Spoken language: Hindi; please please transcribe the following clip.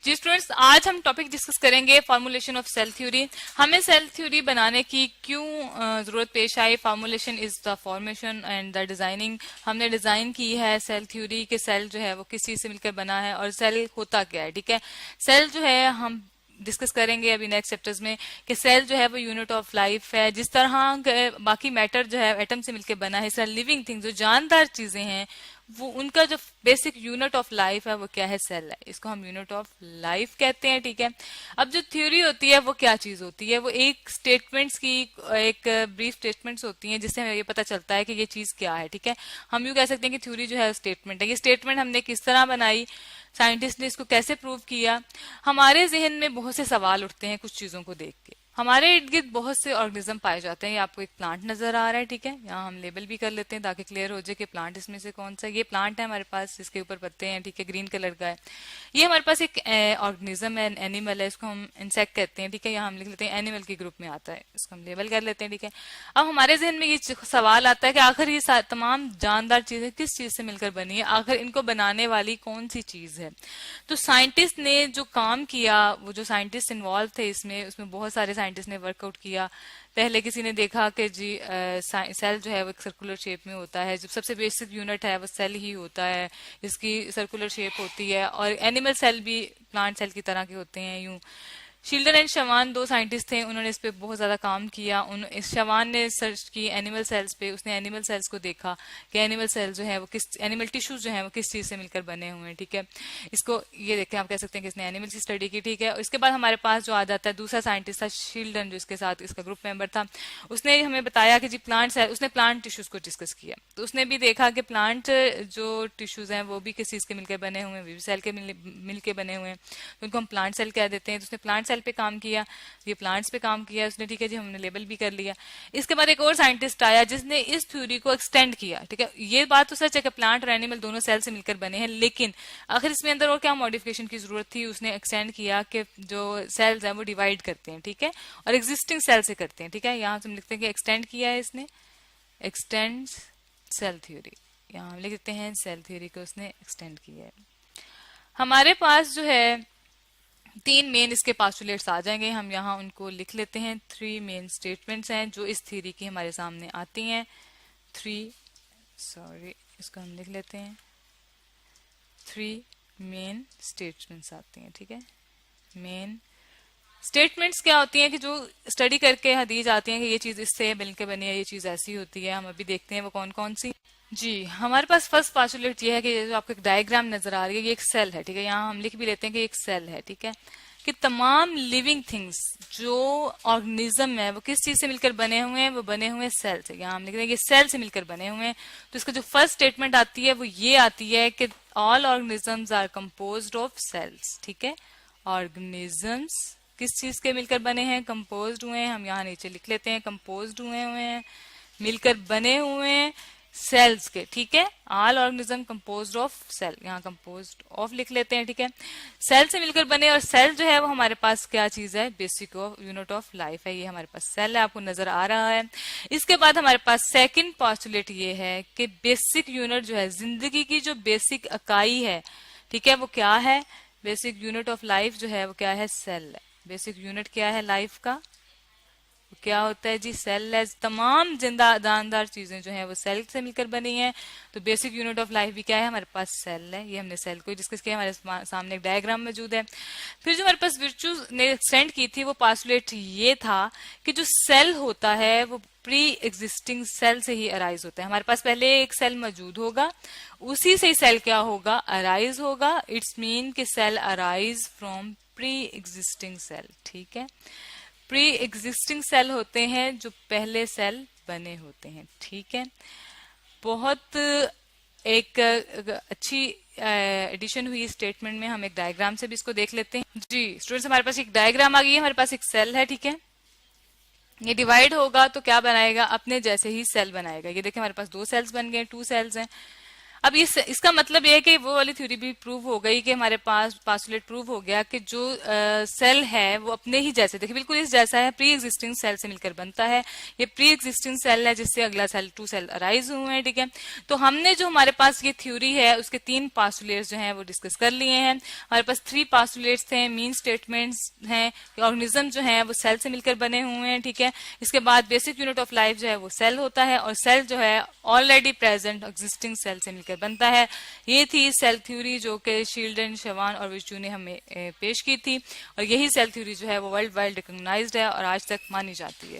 जी स्टूडेंट्स, आज हम टॉपिक डिस्कस करेंगे फॉर्मुलेशन ऑफ सेल थ्योरी। हमें सेल थ्योरी बनाने की क्यों जरूरत पेश आई। Formulation is the formation and the designing. हमने डिजाइन की है सेल थ्योरी के सेल जो है वो किस चीज से मिलकर बना है और सेल होता क्या है। ठीक है, सेल जो है हम डिस्कस करेंगे अभी नेक्स्ट चैप्टर्स में कि सेल जो है वो यूनिट ऑफ लाइफ है। जिस तरह बाकी मैटर जो है एटम से मिलकर बना है, सेल लिविंग थिंग जो जानदार चीजें हैं, वो उनका जो बेसिक यूनिट ऑफ लाइफ है वो क्या है, सेल है। इसको हम यूनिट ऑफ लाइफ कहते हैं। ठीक है, अब जो थ्योरी होती है वो क्या चीज होती है, वो एक स्टेटमेंट्स की एक ब्रीफ स्टेटमेंट्स होती हैं जिससे हमें ये पता चलता है कि ये चीज क्या है। ठीक है, हम यूं कह सकते हैं कि थ्योरी जो है स्टेटमेंट है। ये स्टेटमेंट हमने किस तरह बनाई, साइंटिस्ट ने इसको कैसे प्रूव किया। हमारे जहन में बहुत से सवाल उठते हैं कुछ चीजों को देख के। हमारे इर्द गिर्द बहुत से ऑर्गेनिज्म पाए जाते हैं। ये आपको एक प्लांट नजर आ रहा है। ठीक है, यहाँ हम लेबल भी कर लेते हैं ताकि क्लियर हो जाए कि प्लांट इसमें से कौन सा है। ये प्लांट है हमारे पास, इसके ऊपर पत्ते हैं। ठीक है, ग्रीन कलर का है। ये हमारे पास एक ऑर्गेनिज्म है, एनिमल है, इसको हम इंसेक्ट कहते हैं। ठीक है, यहाँ हम लिख लेते हैं एनिमल के ग्रुप में आता है, इसको हम लेबल कर लेते हैं। ठीक है, अब हमारे जहन में ये सवाल आता है कि आखिर ये तमाम जानदार चीजें किस चीज से मिलकर बनी है, आखिर इनको बनाने वाली कौन सी चीज है। तो साइंटिस्ट ने जो काम किया, वो जो साइंटिस्ट इन्वॉल्व थे इसमें, उसमें बहुत सारे साइंटिस्ट ने वर्कआउट किया। पहले किसी ने देखा कि जी सेल जो है वो एक सर्कुलर शेप में होता है। जो सबसे बेसिक यूनिट है वो सेल ही होता है, इसकी सर्कुलर शेप होती है। और एनिमल सेल भी प्लांट सेल की तरह के होते हैं यूं। शील्डन एंड शवान दो साइंटिस्ट थे, उन्होंने इस पे बहुत ज्यादा काम किया। इस शवान ने सर्च की एनिमल सेल्स पे, उसने एनिमल सेल्स को देखा कि एनिमल सेल जो है वो किस, एनिमल टिश्यूज जो है वो किस चीज से मिलकर बने हुए हैं। ठीक है, इसको ये देख के आप कह सकते हैं कि इसने एनिमल की स्टडी की। ठीक है, इसके बाद हमारे पास जो आ जाता है दूसरा साइंटिस्ट था शील्डन, जो इसके साथ इसका ग्रुप मेंबर था। उसने हमें बताया कि जी प्लांट सेल, उसने प्लांट टिश्यूज को डिस्कस किया। तो उसने भी देखा कि प्लांट जो टिश्यूज हैं वो भी किस चीज के मिलकर बने हुए हैं, भी सेल के मिलकर बने हुए हैं, तो उनको हम प्लांट सेल कह देते हैं। तो उसने प्लांट सेल पे काम किया, ये प्लांट्स पे काम किया उसने। ठीक है जी, हमने लेबल भी कर लिया। इसके बाद एक और साइंटिस्ट आया जिसने इस थ्योरी को एक्सटेंड किया। ठीक है, ये बात तो सच है कि प्लांट और एनिमल दोनों सेल से मिलकर बने हैं, लेकिन आखिर इसमें अंदर और क्या मॉडिफिकेशन की जरूरत थी। उसने एक्सटेंड किया कि जो सेल्स हैं वो डिवाइड करते हैं। ठीक है, और एग्जिस्टिंग सेल से करते हैं। ठीक है, यहाँ हम लिखते हैं कि एक्सटेंड किया है इसने, एक्सटेंड सेल थ्योरी। यहाँ हम लिख देते हैं सेल थ्योरी को उसने एक्सटेंड किया है। हमारे पास जो है तीन मेन इसके पास्टुलेट्स आ जाएंगे, हम यहाँ उनको लिख लेते हैं। थ्री मेन स्टेटमेंट्स हैं जो इस थ्योरी की हमारे सामने आती हैं। इसको हम लिख लेते हैं, थ्री मेन स्टेटमेंट्स आती हैं। ठीक है, मेन स्टेटमेंट्स क्या होती हैं कि जो स्टडी करके दी जाती हैं कि ये चीज इससे मिलकर बनी है, ये चीज ऐसी होती है। हम अभी देखते हैं वो कौन कौन सी। जी, हमारे पास फर्स्ट पास्टुलेट ये है कि जो आपको एक डायग्राम नजर आ रही है, ये एक सेल है। ठीक है, यहाँ हम लिख भी लेते हैं कि एक सेल है। ठीक है, कि तमाम लिविंग थिंग्स जो ऑर्गेनिज्म है वो किस चीज से मिलकर बने हुए हैं, वो बने हुए हैं सेल से। यहाँ हम लिख रहे हैं कि सेल से मिलकर बने हुए हैं। तो इसका जो फर्स्ट स्टेटमेंट आती है वो ये आती है कि all organisms are composed of cells. ठीक है, ऑर्गेनिजम्स किस चीज के मिलकर बने हैं, कंपोज्ड हुए हैं। हम यहाँ नीचे लिख लेते हैं कंपोज्ड हुए हैं, मिलकर बने हुए हैं सेल्स के। ठीक है, all organism composed of cell, यहाँ कंपोज्ड ऑफ लिख लेते हैं। ठीक है, सेल से मिलकर बने, और सेल जो है वो हमारे पास क्या चीज है, बेसिक यूनिट ऑफ लाइफ है। ये हमारे पास सेल है, आपको नजर आ रहा है। इसके बाद हमारे पास सेकंड पोस्टुलेट ये है कि बेसिक यूनिट जो है, जिंदगी की जो बेसिक इकाई है, ठीक है, वो क्या है, बेसिक यूनिट ऑफ लाइफ जो है वो क्या है, सेल है। बेसिक यूनिट क्या है लाइफ का, क्या होता है जी, सेल है। तमाम जिंदा जानदार चीजें जो है वो सेल से मिलकर बनी है। तो बेसिक यूनिट ऑफ लाइफ भी क्या है, हमारे पास सेल है। ये हमने सेल को डिस्कस किया, हमारे सामने एक डायग्राम मौजूद है। फिर जो हमारे पास विर्चू ने एक्सटेंड की थी वो पास्टुलेट ये था कि जो सेल होता है वो प्री एग्जिस्टिंग सेल से ही अराइज होता है। हमारे पास पहले एक सेल मौजूद होगा, उसी से ही सेल क्या होगा, अराइज होगा। इट्स मीन कि cell arise from pre existing cell. ठीक है, प्री एग्जिस्टिंग सेल होते हैं जो पहले सेल बने होते हैं। ठीक है, बहुत एक अच्छी एडिशन हुई स्टेटमेंट में। हम एक डायग्राम से भी इसको देख लेते हैं। जी स्टूडेंट्स, हमारे पास एक डायग्राम आ गई है। हमारे पास एक सेल है। ठीक है, ये डिवाइड होगा तो क्या बनाएगा, अपने जैसे ही सेल बनाएगा। ये देखिए हमारे पास दो सेल्स बन गए, टू सेल्स हैं। अब इसका मतलब यह है कि वो वाली थ्योरी भी प्रूव हो गई कि हमारे पास पास्टुलेट प्रूव हो गया कि जो सेल है वो अपने ही जैसे, देखिए बिल्कुल इस जैसा है, प्री एग्जिस्टिंग सेल से मिलकर बनता है। ये प्री एग्जिस्टिंग सेल है जिससे अगला सेल टू सेल अराइज हुए हैं, ठीक है। तो हमने जो हमारे पास ये थ्योरी है उसके 3 पास्टुलेट्स जो हैं वो डिस्कस कर लिए हैं। हमारे पास 3 पास्टुलेट्स थे, मीन स्टेटमेंट्स हैं, ऑर्गेनिज्म जो है वो सेल से मिलकर बने हुए हैं, ठीक है। इसके बाद बेसिक यूनिट ऑफ लाइफ जो है वो सेल होता है, और सेल जो है ऑलरेडी प्रेजेंट एग्जिस्टिंग सेल से मिलकर बनता है। ये थी सेल थ्योरी जो कि शील्डन, शवान और विचू ने हमें पेश की थी, और यही सेल थ्योरी जो है वो वर्ल्ड वाइड रिकॉग्नाइज्ड है और आज तक मानी जाती है।